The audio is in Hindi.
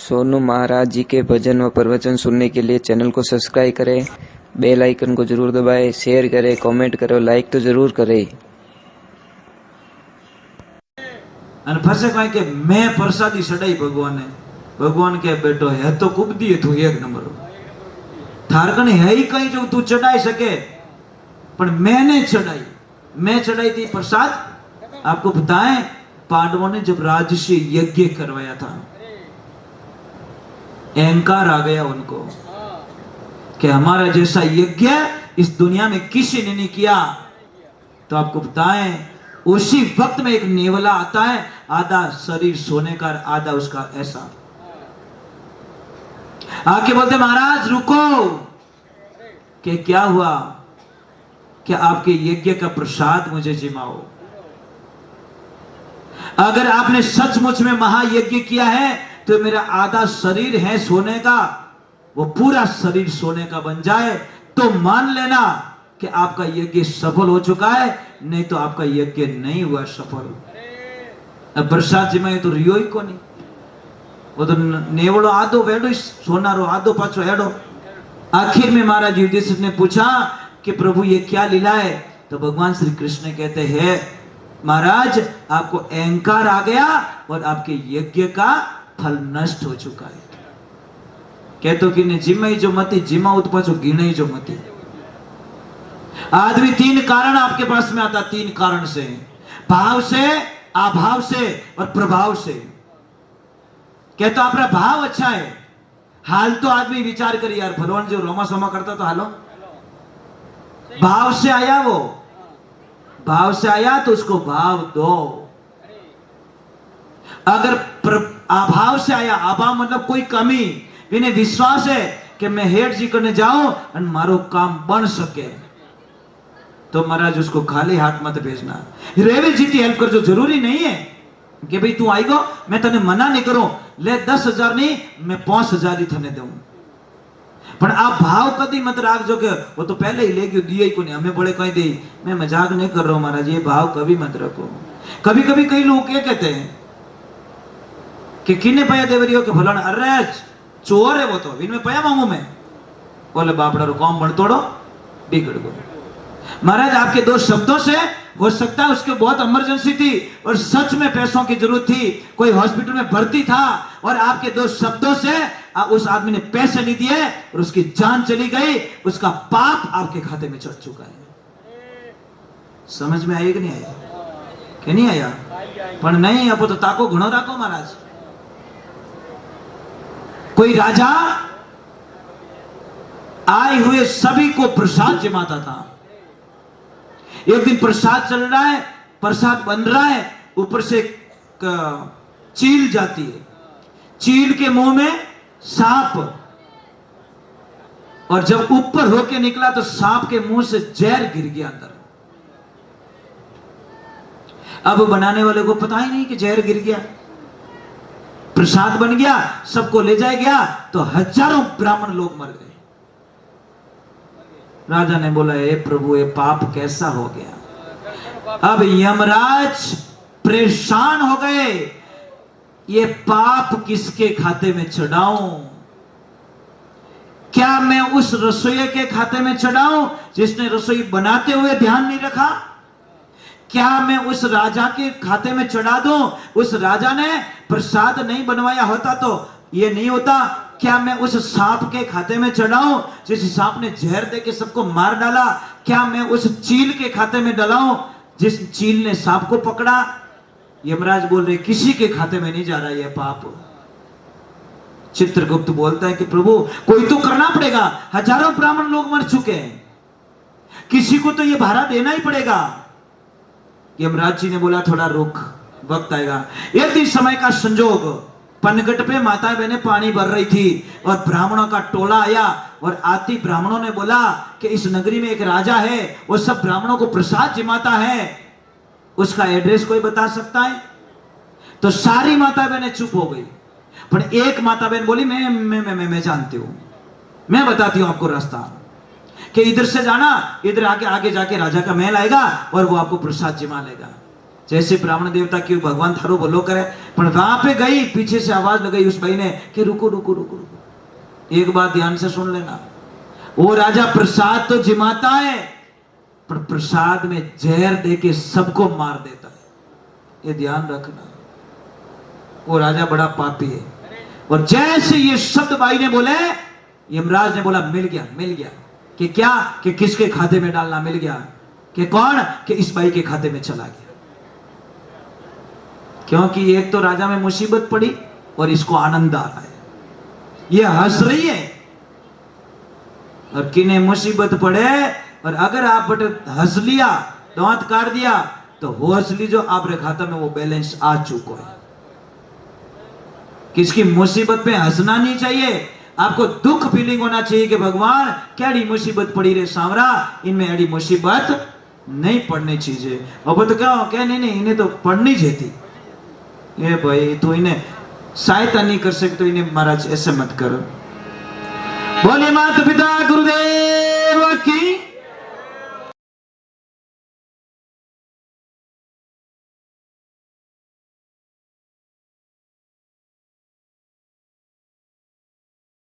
सोनू महाराज जी के भजन व प्रवचन सुनने के लिए चैनल को सब्सक्राइब करें, बेल आइकन को जरूर दबाएं, शेयर करें, कमेंट करें, लाइक तो जरूर करें। અને ફસે કઈ કે મેં પ્રસાદી ચડાઈ ભગવાને, ભગવાન કે બેટો હે તો ખૂબ દીએ તું એક નંબર થાર કને હે કઈ જો તું ચડાઈ શકે, પણ मैंने चढ़ाई, मैं चढ़ाई थी प्रसाद। आपको बताएं पांडवों ने जब राजसी यज्ञ करवाया था, अहंकार आ गया उनको कि हमारा जैसा यज्ञ इस दुनिया में किसी ने नहीं किया। तो आपको बताएं उसी वक्त में एक नेवला आता है, आधा शरीर सोने का, आधा उसका ऐसा, आके बोलते महाराज रुको, कि क्या हुआ, कि आपके यज्ञ का प्रसाद मुझे जिमाओ। अगर आपने सचमुच में महायज्ञ किया है तो मेरा आधा शरीर है सोने का, वो पूरा शरीर सोने का बन जाए तो मान लेना कि आपका यज्ञ सफल हो चुका है, नहीं तो आपका यज्ञ नहीं हुआ सफल। अब प्रसाद जी में तो रियो ही को नहीं, वो तो नेवड़ो आधो वेडो सोनारो आधो पाछो हेडो। आखिर में महाराज युधिष्ठिर ने पूछा कि प्रभु ये क्या लीला है? तो भगवान श्री कृष्ण कहते हैं महाराज आपको अहंकार आ गया और आपके यज्ञ का फल नष्ट हो चुका है। कहते कि ने जिमाई जो मती जिमाओ तो पाछो गिनाई जो मती। आदमी तीन कारण आपके पास में आता, तीन कारण से, भाव से, अभाव से और प्रभाव से। कहता आपका भाव अच्छा है, हाल तो आदमी विचार करिए यार भगवान जो रोमा सोमा करता तो हालो, भाव से आया, वो भाव से आया तो उसको भाव दो। अगर अभाव से आया, अभाव मतलब कोई कमी, इन्हें विश्वास है कि मैं हेड जी करने जाऊं और मारो काम बन सके, तो महाराज उसको खाली हाथ मत भेजना। रेवी जीती हेल्प कर, जो जरूरी नहीं है कि भाई तू आएगो मैं तने मना नहीं करूं, ले 10,000 नहीं मैं 5,000 ही थने दूं, पर आप भाव कभी मत राखजो कि वो तो पहले ही लेके दिए ही को नहीं, हमें बड़े कहीं दे। मैं मजाक नहीं कर रहा हूं महाराज, ये भाव कभी मत रखो। कभी कभी कई लोग क्या कहते हैं कि किन्ने पया देवरी हो के फलाना, अरे चोर है वो तो, इनमें पया मांगू मैं, बोले बापड़ा रो काम बन तोड़ो बिगड़ गो। महाराज आपके दो शब्दों से हो सकता है उसके बहुत इमरजेंसी थी और सच में पैसों की जरूरत थी, कोई हॉस्पिटल में भर्ती था और आपके दो शब्दों से उस आदमी ने पैसे नहीं दिए और उसकी जान चली गई, उसका पाप आपके खाते में चढ़ चुका है। समझ में आया कि नहीं आया? कि नहीं आया? पर नहीं, अब तो ताको घणो राखो महाराज। कोई राजा आए हुए सभी को प्रसाद जमाता था। एक दिन प्रसाद चल रहा है, प्रसाद बन रहा है, ऊपर से चील जाती है, चील के मुंह में सांप, और जब ऊपर होके निकला तो सांप के मुंह से जहर गिर गया अंदर। अब बनाने वाले को पता ही नहीं कि जहर गिर गया, प्रसाद बन गया, सबको ले जाया गया तो हजारों ब्राह्मण लोग मर गए। राजा ने बोला हे प्रभु ये पाप कैसा हो गया? अब यमराज परेशान हो गए, ये पाप किसके खाते में चढ़ाऊं? क्या मैं उस रसोई के खाते में चढ़ाऊं जिसने रसोई बनाते हुए ध्यान नहीं रखा? क्या मैं उस राजा के खाते में चढ़ा दूं? उस राजा ने प्रसाद नहीं बनवाया होता तो ये नहीं होता। क्या मैं उस सांप के खाते में चढ़ाऊं जिस सांप ने जहर दे के सबको मार डाला? क्या मैं उस चील के खाते में डलाऊं जिस चील ने सांप को पकड़ा? यमराज बोल रहे किसी के खाते में नहीं जा रहा यह पाप। चित्रगुप्त बोलता है कि प्रभु कोई तो करना पड़ेगा, हजारों ब्राह्मण लोग मर चुके हैं, किसी को तो यह भारा देना ही पड़ेगा। यमराज जी ने बोला थोड़ा रुक, वक्त आएगा। एक दिन समय का संजोग, पनघट पे माता बहने पानी भर रही थी और ब्राह्मणों का टोला आया और आती ब्राह्मणों ने बोला कि इस नगरी में एक राजा है, वो सब ब्राह्मणों को प्रसाद जिमाता है, उसका एड्रेस कोई बता सकता है? तो सारी माता बहनें चुप हो गई, पर एक माता बहन बोली मैं जानती हूं, मैं बताती हूं आपको रास्ता, कि इधर से जाना, इधर आगे आगे जाके राजा का महल आएगा और वो आपको प्रसाद जिमा लेगा। जैसे ब्राह्मण देवता की भगवान थारो भलो करे, पर वहां पे गई, पीछे से आवाज लगाई उस भाई ने कि रुको रुको रुको रुको, एक बात ध्यान से सुन लेना, वो राजा प्रसाद तो जिमाता है पर प्रसाद में जहर दे के सबको मार देता है, ये ध्यान रखना। वो राजा बड़ा पापी है। और जैसे ये शब्द भाई ने बोले, यमराज ने बोला मिल गया कि क्या, कि किसके खाते में डालना, मिल गया कि कौन, कि इस भाई के खाते में चला गया। क्योंकि एक तो राजा में मुसीबत पड़ी और इसको आनंद आ रहा है, ये हंस रही है। और किन्हें मुसीबत पड़े और अगर आप हंस लिया, दांत काट दिया, तो वो हंस लीजो आपके खाता में वो बैलेंस आ चुका है। किसकी मुसीबत पे हंसना नहीं चाहिए, आपको दुख फीलिंग होना चाहिए कि भगवान कैडी मुसीबत पड़ी रे सांवरा, इनमें एडी मुसीबत नहीं पड़नी चाहिए। अब तो क्या नहीं इन्हें तो पढ़नी चाहिए। ये भाई तू इन्हें सहायता नहीं कर सकते, इन्हें महाराज ऐसे मत करो। बोले माता पिता गुरुदेव